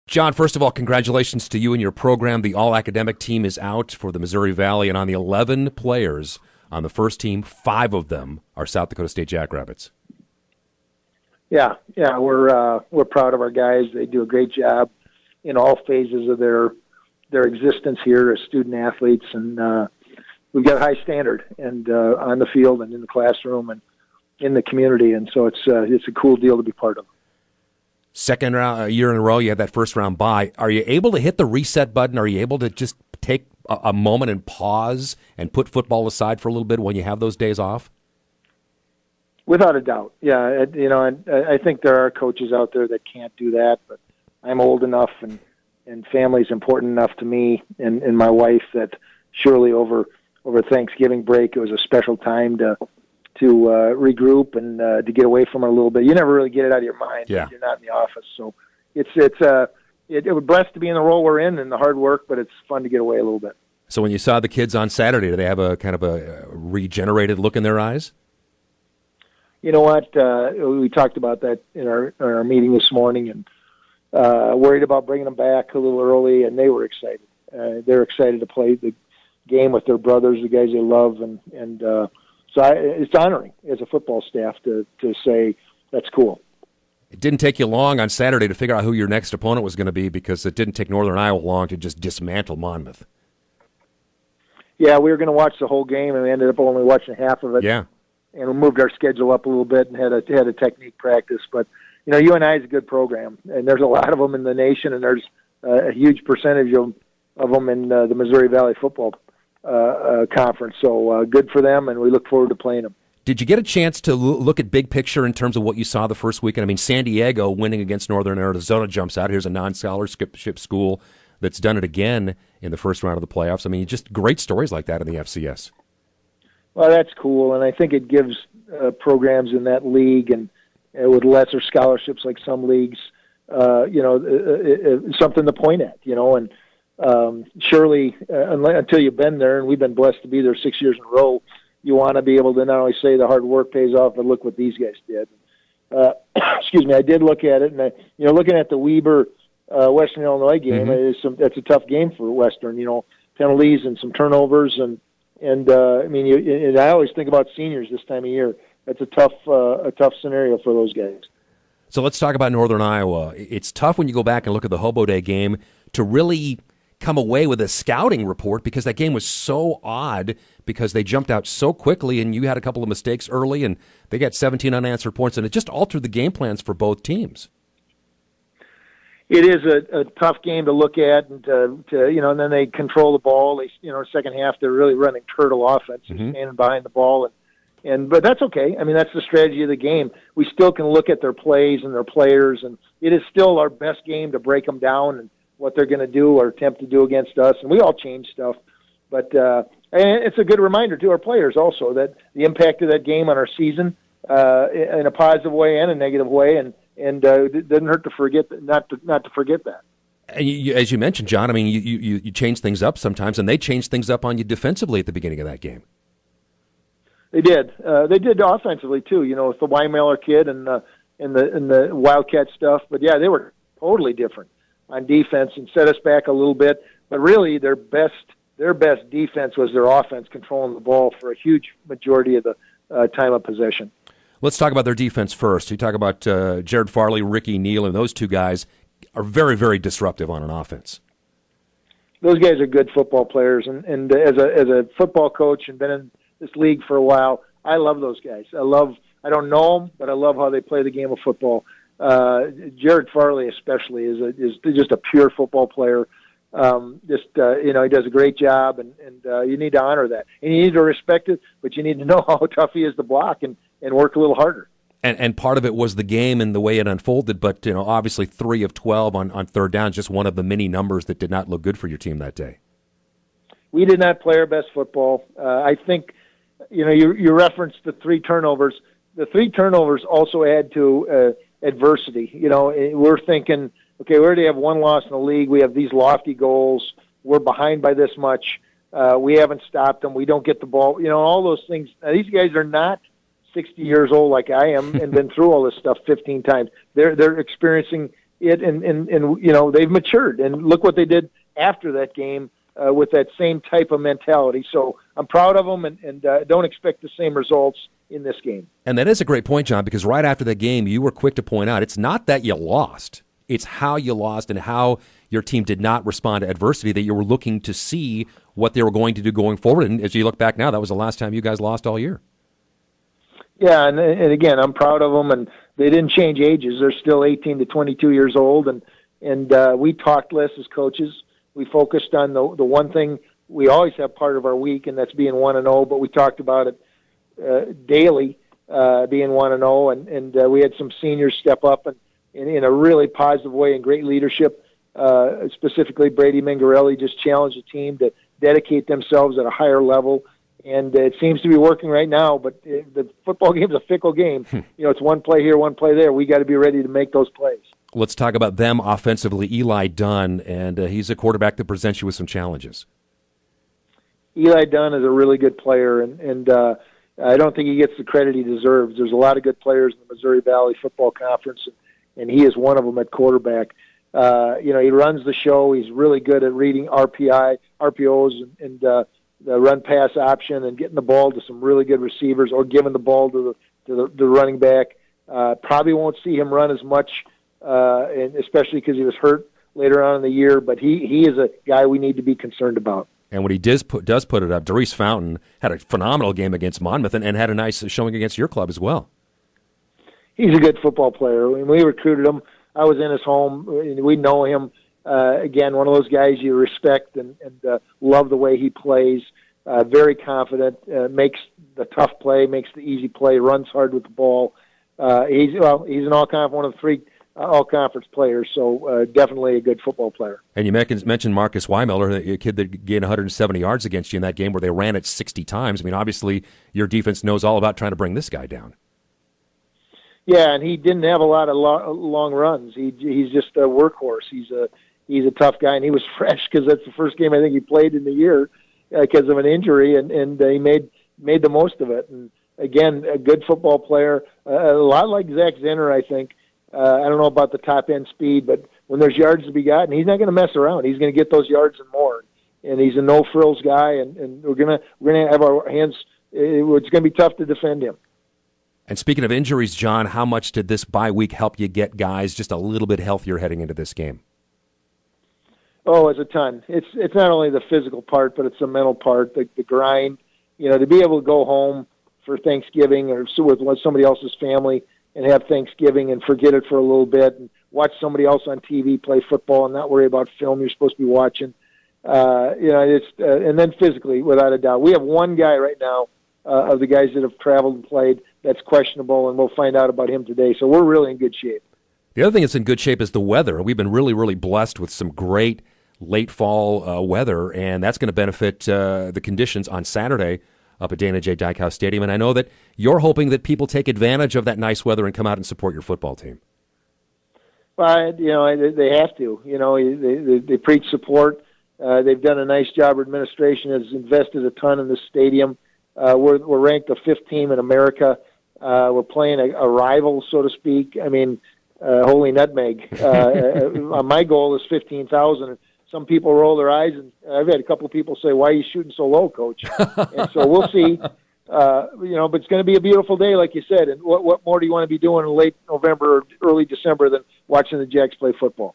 John, first of all, congratulations to you and your program. The all-academic team is out for the Missouri Valley, and on the 11 players on the first team, 5 of them are South Dakota State Jackrabbits. Yeah, we're proud of our guys. They do a great job in all phases of their existence here as student athletes, and we've got a high standard and on the field and in the classroom and in the community, and so it's a cool deal to be part of. Second round, a year in a row, you had that first round bye. Are you able to hit the reset button? Are you able to just take a moment and pause and put football aside for a little bit when you have those days off? Without a doubt, yeah. I think there are coaches out there that can't do that, but I'm old enough and family's important enough to me and my wife that surely over Thanksgiving break it was a special time to regroup and to get away from it a little bit. You never really get it out of your mind. Yeah. You're not in the office, so we're blessed to be in the role we're in and the hard work, but it's fun to get away a little bit. So when you saw the kids on Saturday, do they have a kind of a regenerated look in their eyes? You know what? We talked about that in our meeting this morning, and worried about bringing them back a little early, and they were excited. They're excited to play the game with their brothers, the guys they love, and so it's honoring as a football staff to say that's cool. It didn't take you long on Saturday to figure out who your next opponent was going to be because it didn't take Northern Iowa long to just dismantle Monmouth. Yeah, we were going to watch the whole game, and we ended up only watching half of it. Yeah. And we moved our schedule up a little bit and had a technique practice. But, UNI is a good program, and there's a lot of them in the nation, and there's a huge percentage of them in the Missouri Valley Football Conference. So good for them, and we look forward to playing them. Did you get a chance to look at big picture in terms of what you saw the first weekend? I mean, San Diego winning against Northern Arizona jumps out. Here's a non-scholarship school that's done it again in the first round of the playoffs. I mean, just great stories like that in the FCS. Well, that's cool, and I think it gives programs in that league and with lesser scholarships like some leagues, something to point at, and surely until you've been there, and we've been blessed to be there 6 years in a row, you want to be able to not only say the hard work pays off, but look what these guys did. Excuse me, I did look at it, and looking at the Weber Western Illinois game, that's a tough game for Western. Penalties and some turnovers, and I always think about seniors this time of year. That's a tough scenario for those guys. So let's talk about Northern Iowa. It's tough when you go back and look at the Hobo Day game to really come away with a scouting report because that game was so odd because they jumped out so quickly and you had a couple of mistakes early and they got 17 unanswered points and it just altered the game plans for both teams. It is a tough game to look at and and then they control the ball. They, second half they're really running turtle offense, standing behind the ball but that's okay. I mean, that's the strategy of the game. We still can look at their plays and their players, and it is still our best game to break them down and what they're going to do or attempt to do against us. And we all change stuff. But and it's a good reminder to our players also that the impact of that game on our season in a positive way and a negative way, and it doesn't hurt to forget not to forget that. And as you mentioned, John, I mean, you change things up sometimes, and they changed things up on you defensively at the beginning of that game. They did. They did offensively too. With the Weimeller kid and the Wildcat stuff. But yeah, they were totally different on defense and set us back a little bit. But really, their best defense was their offense, controlling the ball for a huge majority of the time of possession. Let's talk about their defense first. You talk about Jared Farley, Ricky Neal, and those two guys are very, very disruptive on an offense. Those guys are good football players, and as a football coach and been in this league for a while, I love those guys. I don't know them, but I love how they play the game of football. Jared Farley especially is just a pure football player. He does a great job, and you need to honor that. And you need to respect it, but you need to know how tough he is to block and work a little harder. And part of it was the game and the way it unfolded, but obviously 3 of 12 on third down, just one of the many numbers that did not look good for your team that day. We did not play our best football. I think, you referenced the 3 turnovers. The 3 turnovers also add to adversity. We're thinking, okay, we already have 1 loss in the league. We have these lofty goals. We're behind by this much. We haven't stopped them. We don't get the ball. All those things. Now, these guys are not 60 years old like I am and been through all this stuff 15 times. They're experiencing it, and they've matured. And look what they did after that game with that same type of mentality. So I'm proud of them, and don't expect the same results in this game. And that is a great point, John, because right after that game, you were quick to point out it's not that you lost. It's how you lost and how your team did not respond to adversity that you were looking to see what they were going to do going forward. And as you look back now, that was the last time you guys lost all year. Yeah, and again, I'm proud of them, and they didn't change ages. They're still 18 to 22 years old, and we talked less as coaches. We focused on the one thing we always have part of our week, and that's being 1-0, but we talked about it daily, being 1-0, and we had some seniors step up and in a really positive way and great leadership. Specifically, Brady Mingarelli just challenged the team to dedicate themselves at a higher level, and it seems to be working right now. But the football game is a fickle game. It's one play here, one play there. We got to be ready to make those plays. Let's talk about them offensively. Eli Dunn, and he's a quarterback that presents you with some challenges. Eli Dunn is a really good player, and I don't think he gets the credit he deserves. There's a lot of good players in the Missouri Valley Football Conference, and he is one of them at quarterback. He runs the show. He's really good at reading RPOs, and the run-pass option and getting the ball to some really good receivers or giving the ball to the running back. Probably won't see him run as much, and especially because he was hurt later on in the year, but he is a guy we need to be concerned about. And when he does put it up, Darius Fountain had a phenomenal game against Monmouth and had a nice showing against your club as well. He's a good football player. When we recruited him, I was in his home. We know him. Again, one of those guys you respect and love the way he plays. Very confident, makes the tough play, makes the easy play, runs hard with the ball. He's an one of the three all-conference players, so definitely a good football player. And you mentioned Marcus Weimiller, a kid that gained 170 yards against you in that game where they ran it 60 times. I mean, obviously, your defense knows all about trying to bring this guy down. Yeah, and he didn't have a lot of long runs. He's just a workhorse. He's a tough guy, and he was fresh because that's the first game I think he played in the year because of an injury, and he made the most of it. And again, a good football player, a lot like Zach Zinner, I think. I don't know about the top-end speed, but when there's yards to be gotten, he's not going to mess around. He's going to get those yards and more. And he's a no-frills guy, and we're gonna have our hands. It's going to be tough to defend him. And speaking of injuries, John, how much did this bye week help you get guys just a little bit healthier heading into this game? Oh, it's a ton. It's not only the physical part, but it's the mental part, the grind. To be able to go home for Thanksgiving or with somebody else's family and have Thanksgiving and forget it for a little bit and watch somebody else on TV play football and not worry about film you're supposed to be watching. And then physically, without a doubt. We have one guy right now of the guys that have traveled and played that's questionable, and we'll find out about him today. So we're really in good shape. The other thing that's in good shape is the weather. We've been really, really blessed with some great late fall weather, and that's going to benefit the conditions on Saturday up at Dana J. Dykhouse Stadium. And I know that you're hoping that people take advantage of that nice weather and come out and support your football team. Well, they have to. They preach support. They've done a nice job. Our administration has invested a ton in the stadium. We're ranked the 5th team in America. We're playing a rival, so to speak. I mean, holy nutmeg. My goal is 15,000. Some people roll their eyes, and I've had a couple of people say, "Why are you shooting so low, Coach?" And so we'll see. But it's going to be a beautiful day, like you said. And what more do you want to be doing in late November or early December than watching the Jacks play football?